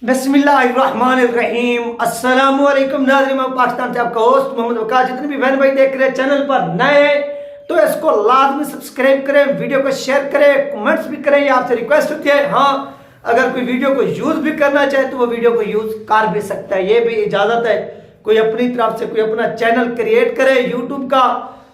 बिस्मिल्लाहिर्रहमानिर्रहीम। अस्सलाम वालेकुम नाज़रीन, मैं पाकिस्तान से आपका होस्ट मोहम्मद वकार। जितने भी बहन भाई देख रहे हैं चैनल पर नए हैं तो इसको लाजमी सब्सक्राइब करें, वीडियो को शेयर करें, कमेंट्स भी करें। ये आपसे रिक्वेस्ट होती है। हाँ, अगर कोई वीडियो को यूज भी करना चाहे तो वो वीडियो को यूज कर भी सकता है, ये भी इजाजत है। कोई अपनी तरफ से कोई अपना चैनल क्रिएट करे यूट्यूब का,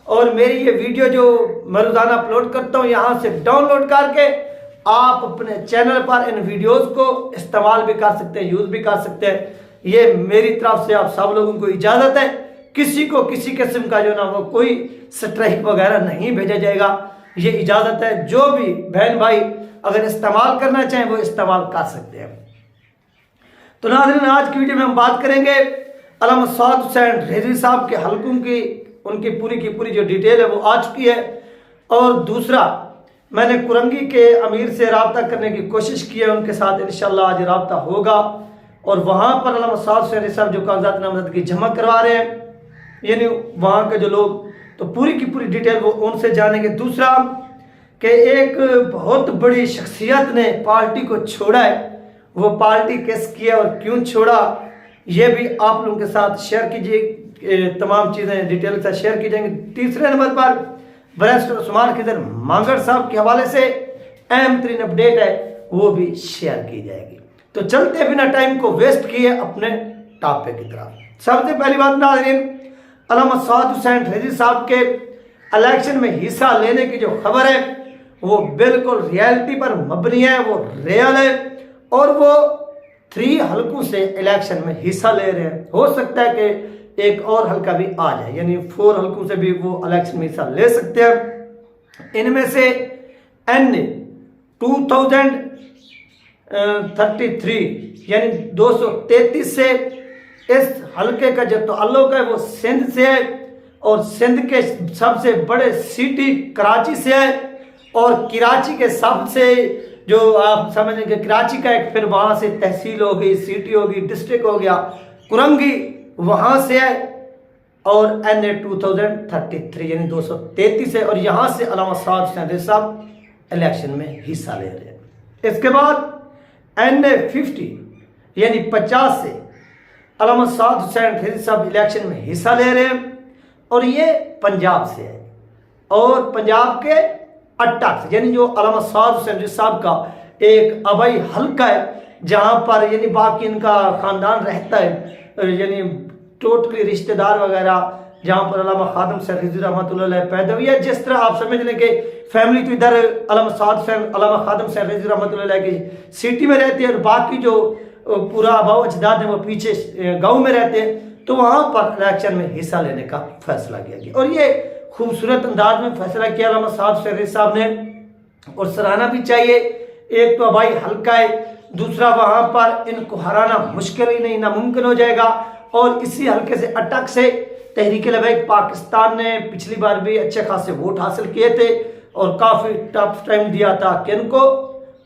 और मेरी ये वीडियो जो मैं रोजाना अपलोड करता हूँ यहाँ से डाउनलोड करके आप अपने चैनल पर इन वीडियोस को इस्तेमाल भी कर सकते हैं, यूज भी कर सकते हैं। ये मेरी तरफ से आप सब लोगों को इजाजत है। किसी को किसी किस्म का जो ना वो कोई स्ट्राइक वगैरह नहीं भेजा जाएगा, ये इजाजत है। जो भी बहन भाई अगर इस्तेमाल करना चाहें वो इस्तेमाल कर सकते हैं। तो नाज़रीन, आज की वीडियो में हम बात करेंगे अल्लामा सआद हुसैन रिजवी साहब के हलकों की, उनकी पूरी की पूरी जो डिटेल है वो आ चुकी है। और दूसरा, मैंने कुरंगी के अमीर से रब्ता करने की कोशिश की है, उनके साथ इंशाल्लाह आज रब्ता होगा। और वहाँ पर अल्लामा सआद हुसैन साहब जो कागजात नामजदगी जमा करवा रहे हैं, यानी वहाँ के जो लोग, तो पूरी की पूरी डिटेल वो उनसे जानेंगे। दूसरा कि एक बहुत बड़ी शख्सियत ने पार्टी को छोड़ा है, वो पार्टी किस की है और क्यों छोड़ा, ये भी आप लोगों के साथ शेयर कीजिए। तमाम चीज़ें डिटेल के साथ शेयर की जाएंगी। तीसरे नंबर पर बैरिस्टर उस्मान खिजर मांगड़ साहब के हवाले से अहम तरीन अपडेट है, वो भी शेयर की जाएगी। तो चलते बिना टाइम को वेस्ट किए अपने टॉपिक की तरफ। सबसे पहली बात नाज़रीन, अल्लामा सआद हुसैन रिजवी साहब के इलेक्शन में हिस्सा लेने की जो खबर है वो बिल्कुल रियलिटी पर मबनी है, वो रियल है। और वो 3 हलकों से इलेक्शन में हिस्सा ले रहे हैं। हो सकता है कि एक और हल्का भी आ जाए, यानी 4 हलकों से भी वो इलेक्शन में हिस्सा ले सकते हैं। इनमें से N 2033 यानी 233 से इस हलके का जो ताल्लुक है वो सिंध से है, और सिंध के सबसे बड़े सिटी कराची से है। और कराची के सबसे जो आप समझेंगे कराची का एक, फिर वहाँ से तहसील हो गई, सिटी होगी, डिस्ट्रिक्ट हो गया, कुरंगी वहाँ से है। और N 2033 यानी 233 है। और यहाँ से अल्लामा सआद हुसैन रिजवी साहब इलेक्शन में हिस्सा ले रहे हैं। इसके बाद N 50 यानी 50 से अल्लामा सआद हुसैन रिजवी साहब इलेक्शन में हिस्सा ले रहे हैं, और ये पंजाब से है। और पंजाब के अट्टक से, यानी जो अल्लामा सआद हुसैन रिजवी साहब का एक आबाई हल्का है जहाँ पर यानी बाकी इनका ख़ानदान रहता है, यानी टोटली रिश्तेदार वगैरह, जहाँ पर अल्लामा खादम हुसैन रिजवी रहमतुल्लाह अलैह पैदा हुई है। जिस तरह आप समझ लें कि फैमिली तो इधर अल्लामा सआद हुसैन अल्लामा खादम हुसैन रिजवी रहमतुल्लाह अलैह की सिटी में रहती है, और बाकी जो पूरा आबाओ अजदाद है वो पीछे गाँव में रहते हैं। तो वहाँ पर इलेक्शन में हिस्सा लेने का फैसला किया गया, और ये खूबसूरत अंदाज में फैसला किया अल्लामा सआद हुसैन रिजवी साहब ने, और सराहना भी चाहिए। एक तो आबाई हल्का है, दूसरा वहाँ पर इनको हराना मुश्किल ही नहीं, नामुमकिन हो जाएगा। और इसी हल्के से अटक से तहरीक लबैक पाकिस्तान ने पिछली बार भी अच्छे खासे वोट हासिल किए थे, और काफ़ी टफ टाइम दिया था किनको,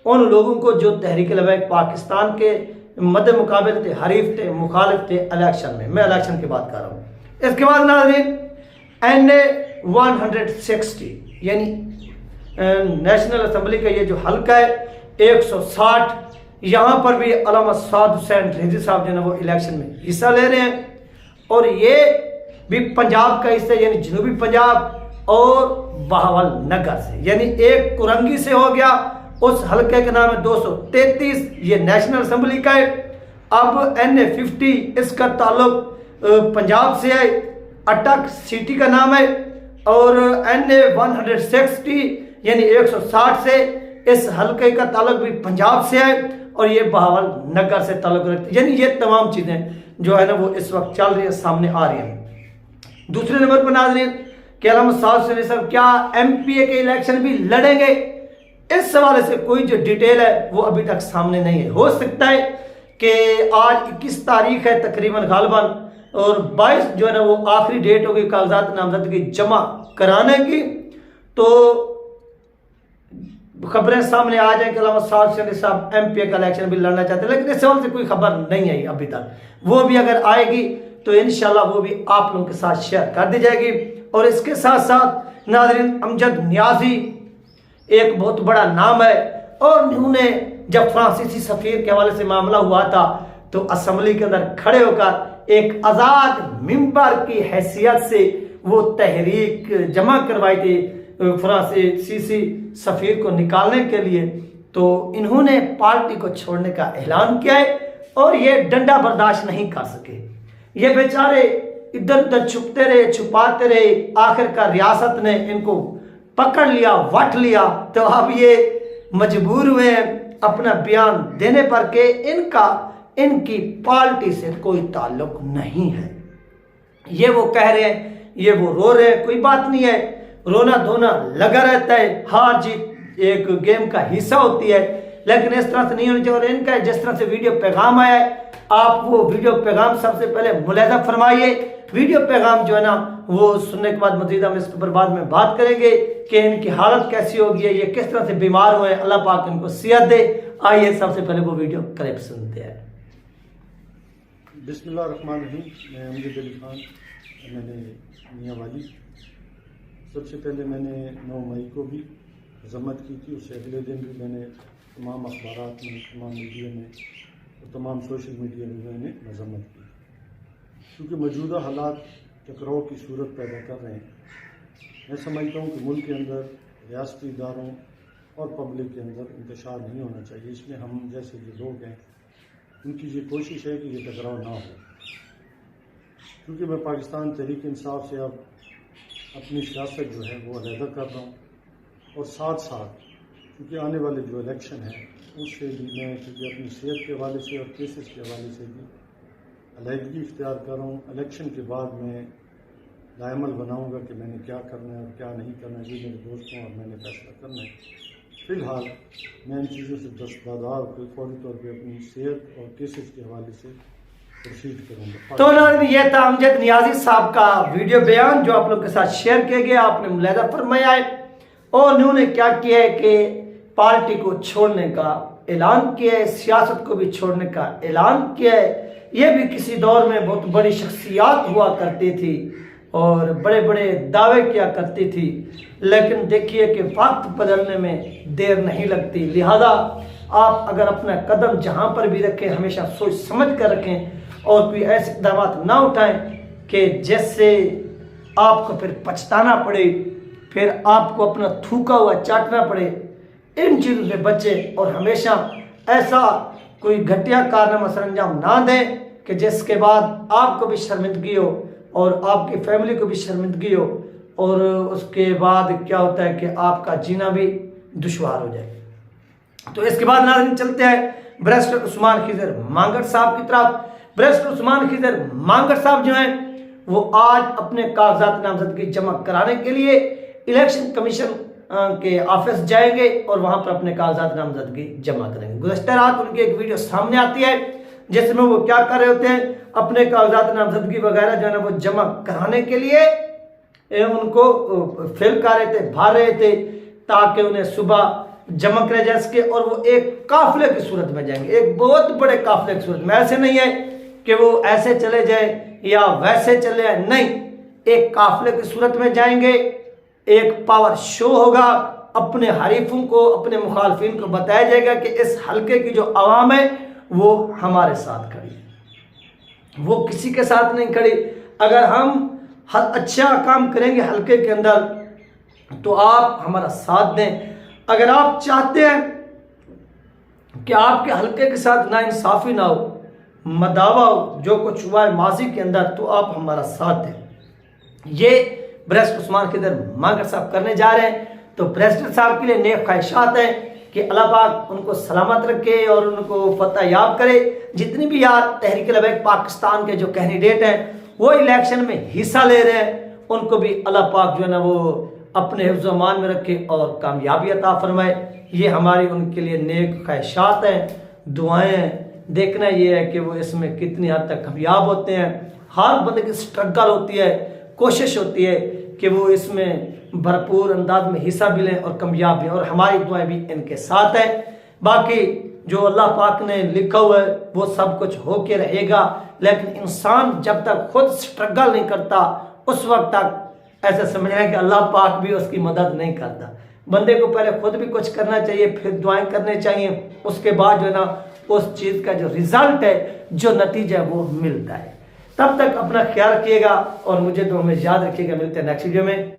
उन लोगों को जो तहरीक लबैक पाकिस्तान के मद्दे मुकाबले थे, हरीफ थे, मुखालिफ थे इलेक्शन में। मैं इलेक्शन की बात कर रहा हूँ। इसके बाद नाज़रीन N 160 यानी नेशनल असम्बली का ये जो हल्का है 160, यहाँ पर भी अल्लामा सआद हुसैन रिजवी साहब जो है वो इलेक्शन में हिस्सा ले रहे हैं। और ये भी पंजाब का हिस्सा, यानी जनूबी पंजाब और बहावल नगर से, यानी एक कुरंगी से हो गया। उस हल्के का नाम है 233, ये नेशनल असम्बली का है। अब N 50 इसका ताल्लुक पंजाब से है, अटक सिटी का नाम है। और N 160 यानी 160 से इस हल्के का ताल्लुक भी पंजाब से है, और ये बहावल नगर से ताल्लुक रखती है। यानी ये तमाम चीज़ें जो है ना वो इस वक्त चल रही है, सामने आ रही हैं। दूसरे नंबर पर नाज़रीन कि अल्लामा सआद हुसैन साहब क्या MPA के इलेक्शन भी लड़ेंगे, इस हवाले से कोई जो डिटेल है वो अभी तक सामने नहीं है। हो सकता है कि आज 21 तारीख है तकरीबन गालबन, और 22 जो है ना वो आखिरी डेट होगी कागजात नामजदगी जमा कराने की। तो खबरें सामने आ जाए कि अल्लामा सआद हुसैन साहब MPA का इलेक्शन भी लड़ना चाहते हैं, लेकिन इस सवाल से कोई खबर नहीं आई अभी तक। वो भी अगर आएगी तो इंशाल्लाह वो भी आप लोगों के साथ शेयर कर दी जाएगी। और इसके साथ साथ नाज़रीन अमजद नियाजी एक बहुत बड़ा नाम है, और उन्होंने जब फ्रांसीसी सफीर के हवाले से मामला हुआ था तो असेंबली के अंदर खड़े होकर एक आज़ाद मिंबर की हैसियत से वो तहरीक जमा करवाई थी फ्रांसीसी सफीर को निकालने के लिए। तो इन्होंने पार्टी को छोड़ने का ऐलान किया है और ये डंडा बर्दाश्त नहीं कर सके। ये बेचारे इधर उधर छुपते रहे, छुपाते रहे, आखिरकार रियासत ने इनको पकड़ लिया, वट लिया। तो अब ये मजबूर हुए अपना बयान देने पर के इनकी पार्टी से कोई ताल्लुक नहीं है। ये वो कह रहे हैं, ये वो रो रहे हैं, कोई बात नहीं है, रोना धोना लगा रहता है, हार जीत एक गेम का हिस्सा होती है, लेकिन इस तरह से नहीं होनी चाहिए। और इनका जिस तरह से वीडियो पैगाम आया है, आप वो वीडियो पैगाम सबसे पहले मुलाहिजा फरमाइए। वीडियो पैगाम जो है ना वो सुनने के बाद मजीद हम इसके ऊपर बाद में बात करेंगे कि इनकी हालत कैसी होगी, ये किस तरह से बीमार हुए, अल्लाह पाक इनको सेहत दे। आइए सबसे पहले वो वीडियो क्लिप सुनते हैं। बिस्मिल्लाहिर्रहमानिर्रहीम। मैं अमजद अली खान, मैंने मियाँ वाली। सबसे पहले मैंने 9 मई को भी मजम्मत की थी, उससे अगले दिन भी मैंने तमाम अखबारात में, तमाम मीडिया में और तमाम सोशल मीडिया में मैंने मजम्मत की, क्योंकि मौजूदा हालात टकराव की सूरत पैदा कर रहे हैं। मैं समझता हूँ कि मुल्क के अंदर रियासती इदारों और पब्लिक के अंदर इंतशार नहीं होना चाहिए। इसमें हम जैसे जो लोग हैं उनकी ये कोशिश है कि ये टकराव ना हो, क्योंकि मैं पाकिस्तान तहरीक इंसाफ से अब अपनी सियासत जो है वो अलहदा कर रहा हूँ, और साथ साथ क्योंकि आने वाले जो इलेक्शन है उससे भी मैं क्योंकि अपनी सेहत के हवाले से और केसेस के हवाले से भी अलहदगी इख्तियार कर रहा हूँ। इलेक्शन के बाद मैं लायमल बनाऊँगा कि मैंने क्या करना है और क्या नहीं करना है, ये मेरे दोस्तों और मैंने फैसला करना है। फ़िलहाल मैं इन चीज़ों से दस्तबरदार होकर फौरी तौर पर अपनी सेहत और केसेस के हवाले से प्रोसीड करूँगा। तो नाज़रीन, ये था अमजद नियाज़ी साहब का वीडियो बयान जो आप लोग के साथ शेयर किया गया, आपने मुलाहिजा फरमाया है। और उन्होंने क्या किया है कि पार्टी को छोड़ने का ऐलान किया है, सियासत को भी छोड़ने का ऐलान किया है। ये भी किसी दौर में बहुत बड़ी शख्सियात हुआ करती थी और बड़े बड़े दावे किया करती थी, लेकिन देखिए कि वक्त बदलने में देर नहीं लगती। लिहाजा आप अगर अपना कदम जहाँ पर भी रखें हमेशा सोच समझ कर रखें और कोई ऐसे इक़दाम ना उठाएं कि जिससे आपको फिर पछताना पड़े, फिर आपको अपना थूका हुआ चाटना पड़े। इन चीज़ों से बचें और हमेशा ऐसा कोई घटिया कारनामा सरंजाम ना दें कि जिसके बाद आपको भी शर्मिंदगी हो और आपकी फैमिली को भी शर्मिंदगी हो, और उसके बाद क्या होता है कि आपका जीना भी दुश्वार हो जाए। तो इसके बाद नाज़रीन चलते हैं बैरिस्टर उस्मान खिज़र मांगट साहब की तरफ। बैरिस्टर उस्मान खिज़र मांगट साहब जो हैं वो आज अपने कागजात नामजदगी जमा कराने के लिए इलेक्शन कमीशन के ऑफिस जाएंगे और वहां पर अपने कागजात नामजदगी जमा करेंगे। गुज़श्ता रात उनकी एक वीडियो सामने आती है जिसमें वो क्या कर रहे होते हैं, अपने कागजात नामजदगी वगैरह जो है ना वो जमा कराने के लिए उनको फिल कर रहे थे, भर रहे थे, ताकि उन्हें सुबह जमा करे जा सके और वो एक काफिले की सूरत में जाएंगे, एक बहुत बड़े काफिले की सूरत में। ऐसे नहीं है कि वो ऐसे चले जाए या वैसे चले जाए, नहीं, एक काफिले की सूरत में जाएंगे। एक पावर शो होगा, अपने हरीफों को, अपने मुखालफिन को बताया जाएगा कि इस हल्के की जो आवाम है वो हमारे साथ खड़ी है, वो किसी के साथ नहीं खड़ी। अगर हम अच्छा काम करेंगे हल्के के अंदर तो आप हमारा साथ दें। अगर आप चाहते हैं कि आपके हल्के के साथ नाइंसाफ़ी ना हो, मदावा हो, जो कुछ हुआ है माजी के अंदर, तो आप हमारा साथ दें। ये बैरिस्टर उस्मान खिज़र मांगट साहब करने जा रहे हैं। तो बैरिस्टर साहब के लिए नेक ख्वाहिशात हैं कि अल्लाह पाक उनको सलामत रखे और उनको फतह याब करे। जितनी भी यार तहरीक लबैक पाकिस्तान के जो कैंडिडेट हैं वो इलेक्शन में हिस्सा ले रहे हैं, उनको भी अल्लाह पाक जो है ना वो अपने हिफ्ज़ अमान में रखे और कामयाबी अता फरमाए। ये हमारी उनके लिए नेक ख्वाहिशात हैं, दुआएं हैं। देखना ये है कि वो इसमें कितनी हद तक कामयाब होते हैं। हर बंदे की स्ट्रगल होती है, कोशिश होती है कि वो इसमें भरपूर अंदाज में हिस्सा भी लें और कामयाब भी, और हमारी दुआएं भी इनके साथ हैं। बाकी जो अल्लाह पाक ने लिखा हुआ है वो सब कुछ हो के रहेगा, लेकिन इंसान जब तक खुद स्ट्रगल नहीं करता उस वक्त तक ऐसा समझना है कि अल्लाह पाक भी उसकी मदद नहीं करता। बंदे को पहले खुद भी कुछ करना चाहिए, फिर दुआएं करने चाहिए, उसके बाद जो है ना उस चीज़ का जो रिजल्ट है, जो नतीजा है वो मिलता है। तब तक अपना ख्याल रखिएगा और मुझे दुआ में याद रखिएगा। मिलते हैं नेक्स्ट वीडियो में।